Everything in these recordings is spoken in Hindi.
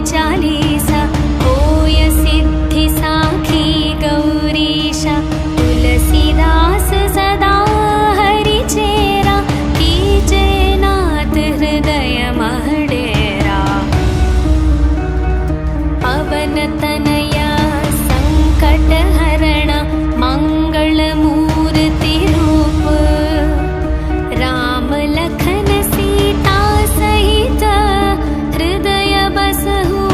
चालीसा होय सिद्धि साखी गौरीशा तुलसीदास सदा हरि चेरा कीजे नाथ हृदय महडेरा पवन तनया संकट हरण मंगल मूर्ति रूप राम लखन सीता सहित हृदय बसहु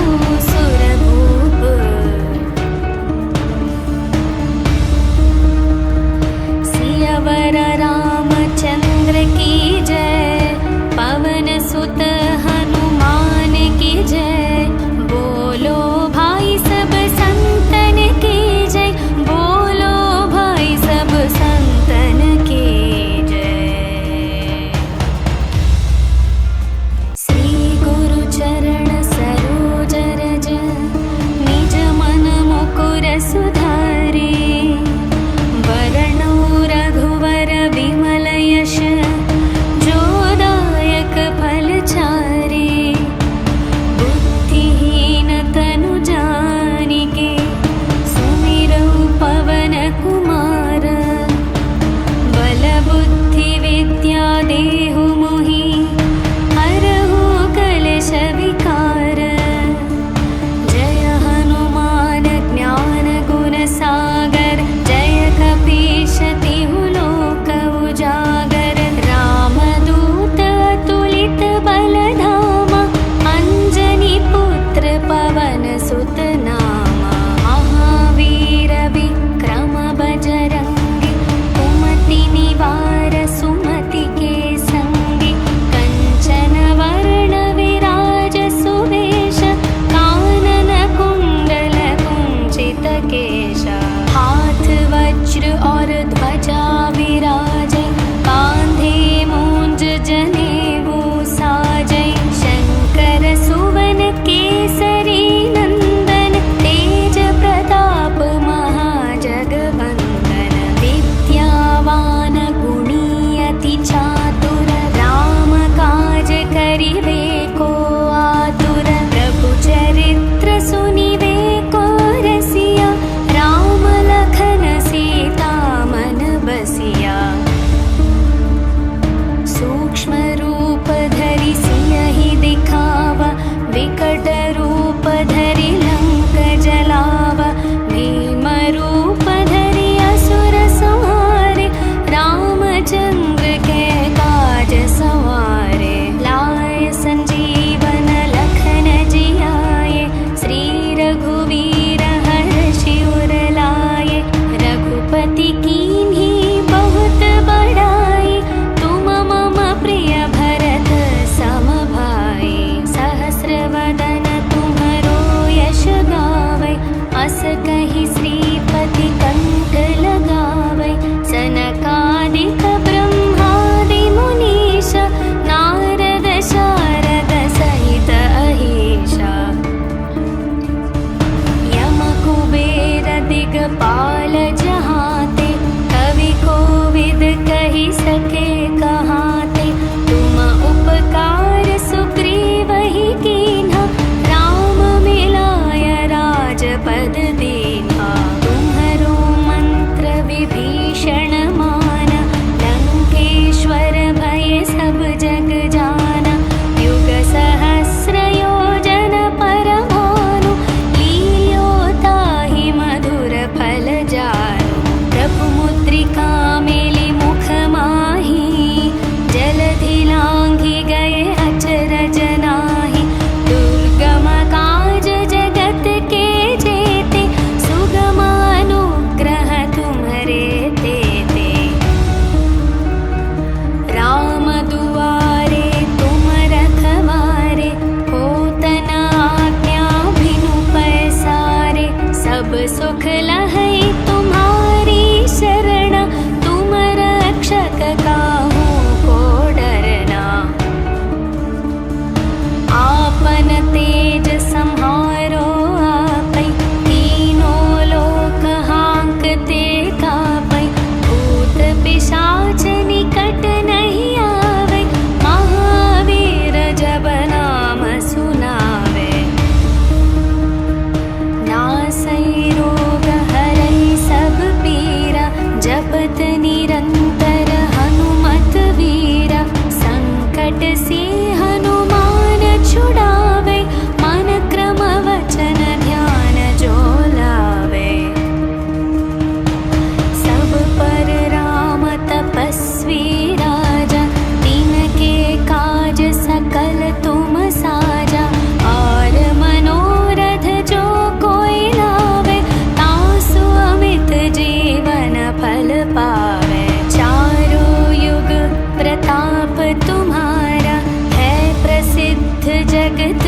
फल तुम साजा। और मनोरथ जो कोई लावे, तासु अमित जीवन फल पावे। चारों युग प्रताप तुम्हारा, है प्रसिद्ध जगत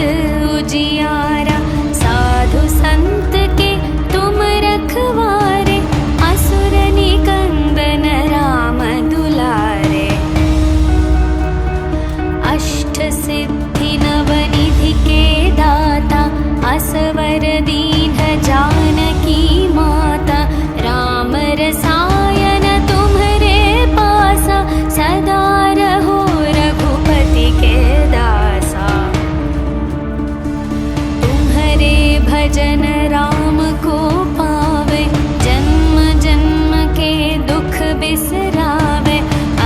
उजियारा। साधु संत के तुम रखवारे, असुर निकंदन राम दुलारे। अष्ट सिद्धि नवनिधि के दाता, असवर दीन जानकी माता। राम रसायन तुम्हारे पासा, सदा रहो रघुपति के दासा। तुम्हारे भजन राम को पावे, जन्म जन्म के दुख बिसरावे।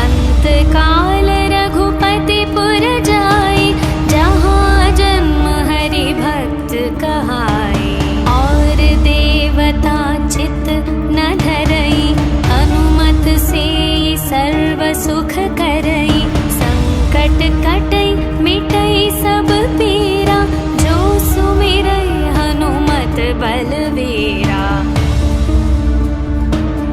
अंत काल रघुपति पुर जाई, जहाँ जन्म हरि भक्त कहाई। और देवता चित न धरई, हनुमत से सर्व सुख करई। संकट कटई मिटई सब पीरा, जो सुमिरई हनुमत बलवीरा।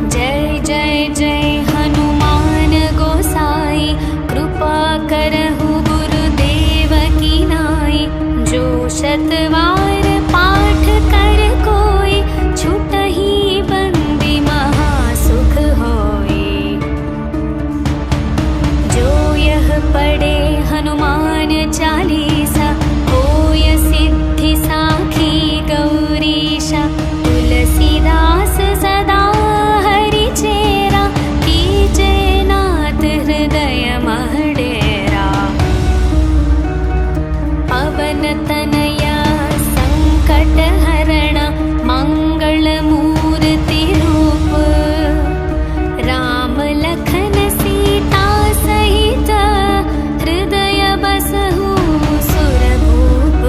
जय जय जय हनुमान गोसाई, कृपा करहु गुरुदेव की नाई। जो शतवार पाठ कर कोई, छुटहि बंदी महासुख होई। जो यह पढ़े हनुमान चालीसा, होय सिद्धि साखी गौरीशा। तुलसीदास सदा हरि चेरा, कीजे नाथ हृदय मह डेरा। पवन तनया संकट हरण, मंगल मूर्ति रूप। राम लखन सीता सहित, हृदय बसहु सुरभूप।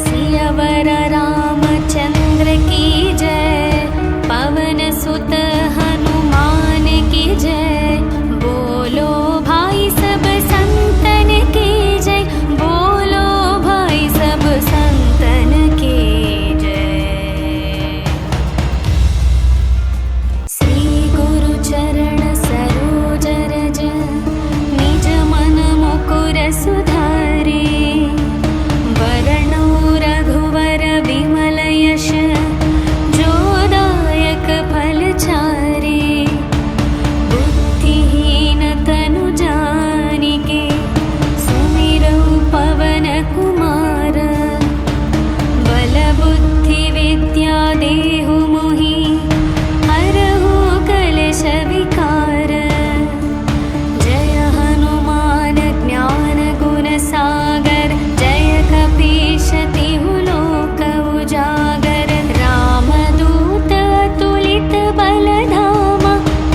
सियावर रामचंद्र की जय, पवन सुत हनुमान की जय। बोलो भाई सब संतन की जय, बोलो भाई सब संतन की जय। श्री गुरु चरण सरोज रज, निज मन मुकुर सुधारे। वरणो रघुवर विमल यश, जो दायक फल चारे। बुद्धिहीन तनु जानिके, सुमिरौ पवन कुमार। बल बुद्धि विद्या देहु मोहि, हरहु कलेश विकार। जय हनुमान ज्ञान गुण सागर, जय कपीश तिहु लोक उजागर। रामदूत अतुलित बल धामा,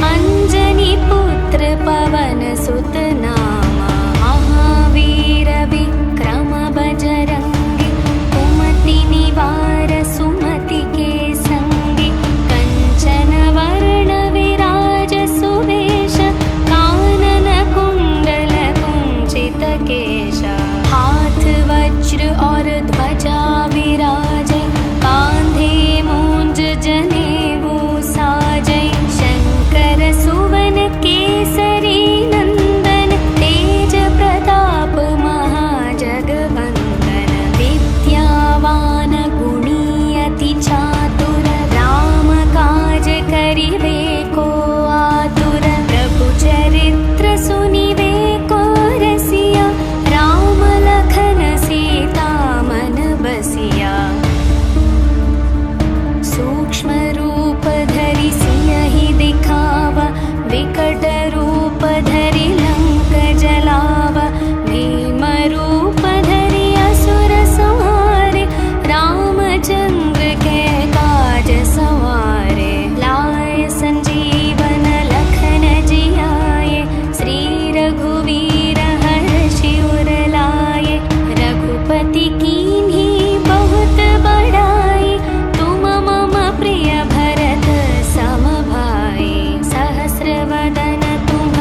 अंजनी पुत्र पवन सुत नामा। महावीर विक्रम बजरंगी, कुमति निवार सुमति के संगी। कंचन वर्ण विराज सुवेश, कानन कुंडल कुंचित केश। हाथ वज्र और ध्वजा विराजै, कांधे मूंज जनेऊ साजै। शंकर सुवन केसरी नंदन, तेज प्रताप महाजगवंदन। विद्यावान गुणी अति चातुर, राम काज करिबे को आतुर। प्रभु चरित्र सुनिबे को रसिया, राम लखन सीता मन बसिया। सूक्ष्म रूप धरि सियहि दिखावा, विकट रूप धरि लंक जलावा। भीम रूप धरि असुर संहारे, रामचंद्र के काज सवारे। लाए संजीवन लखन जियाए, श्री रघुवीर हर्षि उर लाए। रघुपति कीन्ही बहुत बड़ाई, तुम मम प्रिय भरत सम भाई। सहस्र वदन तुम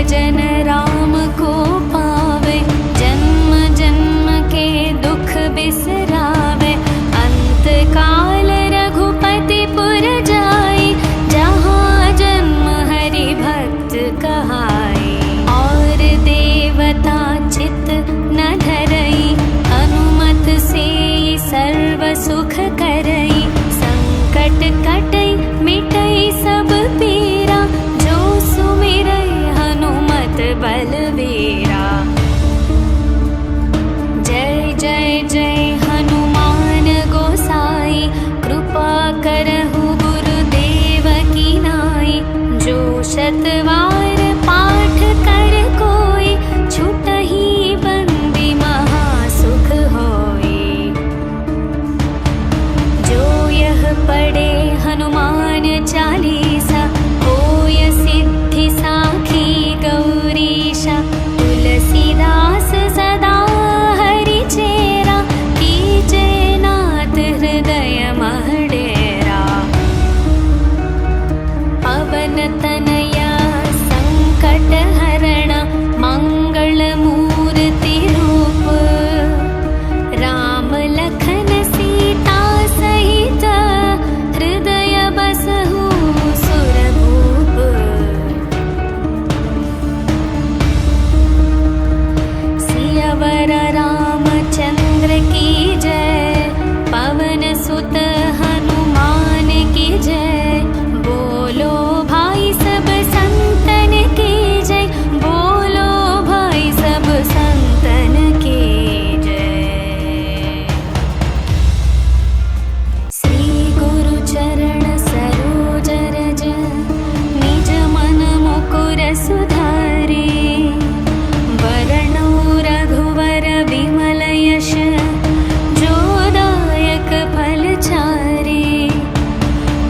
भजन राम को पावे, जन्म जन्म के दुख बिसरावे। अंत काल रघुपति पुर जाई, जहाँ जन्म हरि भक्त कहाई। और देवता चित न धरई, हनुमत से सर्व सुख करई। संकट कटई मिटई सब पीरा, जो सुमिरई हनुमत बलवीरा। जय जय जय हनुमान गोसाई, कृपा करहु गुरुदेव की नाई। जो शतवार पाठ कर कोई, छुटहि बंदी महासुख होई। जो यह पढ़े हनुमान चालीसा, होय सिद्धि साखी गौरीशा। तुलसीदास सदा हरि चेरा, कीजे नाथ हृदय मह डेरा। पवन तनया संकट हरण, मंगल मूर्ति रूप। राम लखन सीता सहित, हृदय बसहु सुरभूप। सियावर रामचंद्र की जय, पवन सुत हनुमान की जय। बोलो भाई सब संतन की जय, बोलो भाई सब संतन की जय। श्री गुरु चरण सरोज रज, निज मन मुकुर सुधारे। वरणो रघुवर विमल यश, जो दायक फल चारे।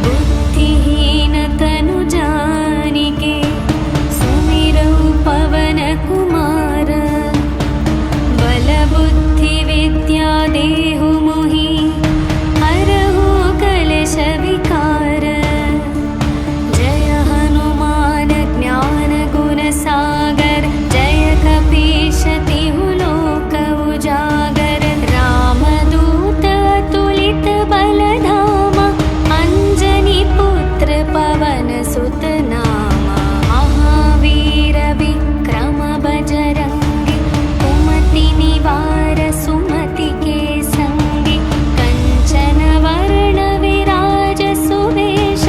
बुद्धिहीन तनु जानिके, सुमिरौ पवन कुमार। बल बुद्धि विद्या देहु मोहि, हरहु कलेश विकार। जय हनुमान ज्ञान गुण सागर, जय कपीश तिहु लोक उजागर। रामदूत अतुलित बल धामा, अंजनी पुत्र पवन सुत नामा। महावीर विक्रम बजरंगी, कुमति निवार सुमति के संगी। कंचन वर्ण विराज सुवेश,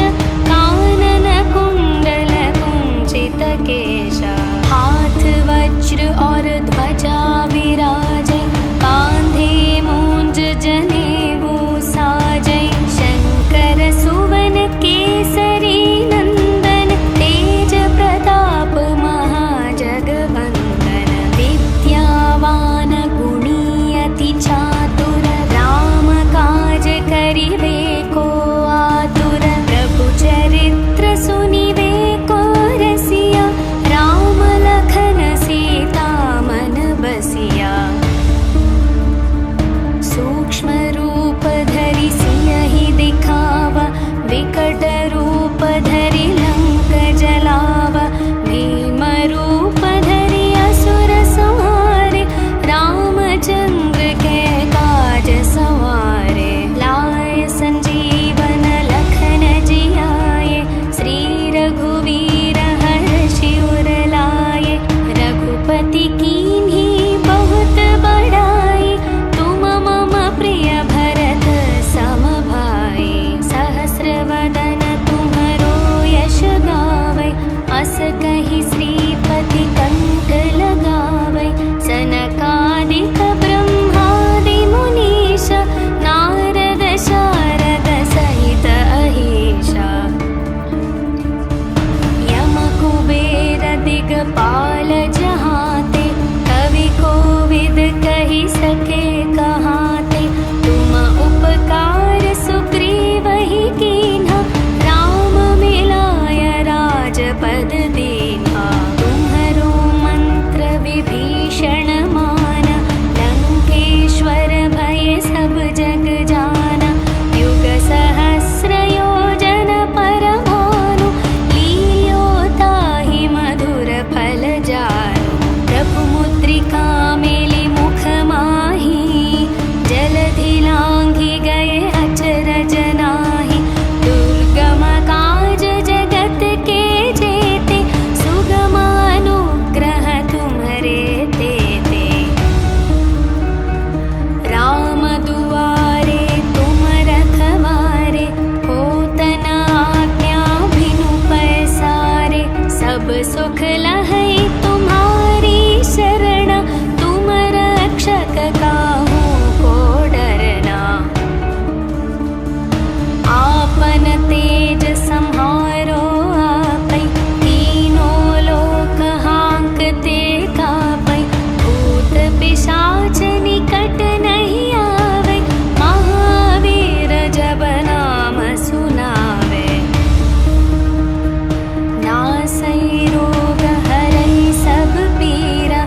कानन कुंडल कुंचित केशा। हाथ वज्र और ध्वजा विराजे, कांधे मूंज जनेऊ साजे। शंकर सुवन केसरी नंदन, तेज प्रताप महाजगवंदन। विद्यावान गुणी अति चातुर, राम काज करिवे को आतुर। प्रभु चरित्र सुनिवे को रसिया, राम लखन सीता मन बसिया। सुख लहै तुम्हारी शरण, तुम रक्षक काहू को डरना। आपन तेज सम्हारो आपै, तीनों लोक हांकते कापै। भूत पिशाच निकट नहीं आवे, महावीर जब नाम सुनावे। नासै रोग हरै सब पीरा,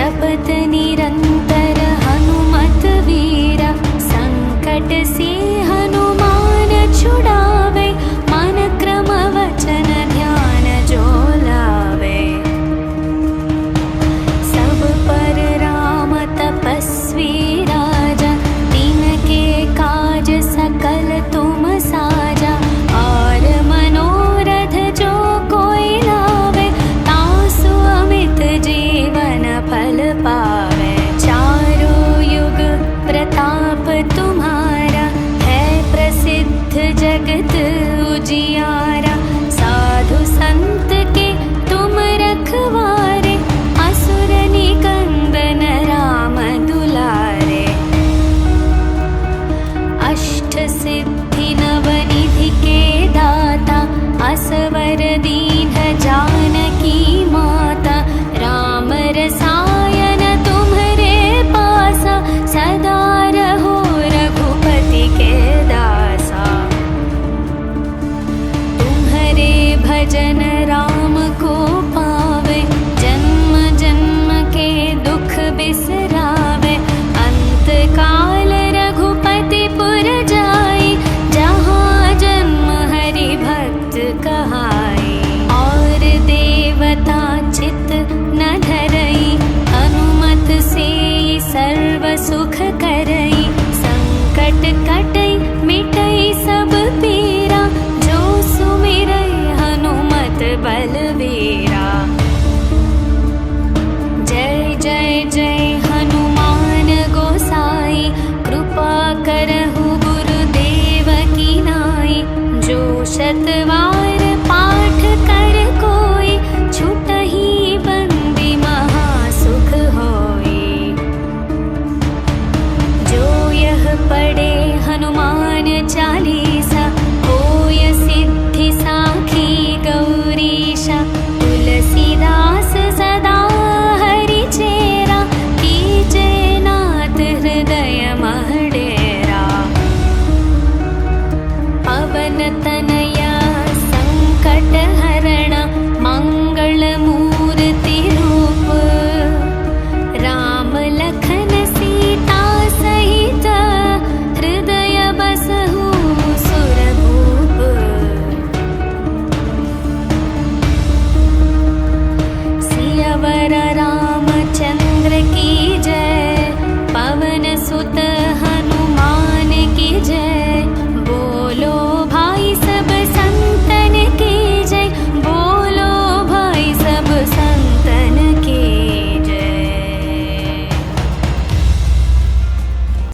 जपत निरंतर हनुमत वीरा। संकट से हनुमान छुड़ावे, मन क्रम वचन ध्यान जो लावे। सब पर राम तपस्वी राजा, तिनके काज सकल तुम साजा। और मनोरथ जो कोई लावे, तासु अमित जीवन फल पावे। चारों युग प्रताप तुम्हारा, है प्रसिद्ध जगत उजियारा। साधु संत के तुम रखवारे, असुर निकंदन राम दुलारे। अष्ट सिद्धि नवनिधि के दाता, असवर दीन जानकी माता। राम रसायन तुम्हरे पासा, सदा रहो रघुपति के दासा। तुम्हरे भजन राम को पावे, जन्म जन्म के दुख बिसरावे। अंत काल रघुपति पुर जाई, जहाँ जन्म हरि भक्त कहाई। और देवता चित न धरई, हनुमत से सर्व सुख करई। संकट कटई मिटई सब पीरा, जो सुमिरई हनुमत बलवीरा। जय जय जय हनुमान गोसाई, कृपा करहु गुरुदेव की नाई। जो शतवार पाठ कर कोई, छुटहि बंदी महासुख होई। जो यह पढ़े हनुमान चालीसा,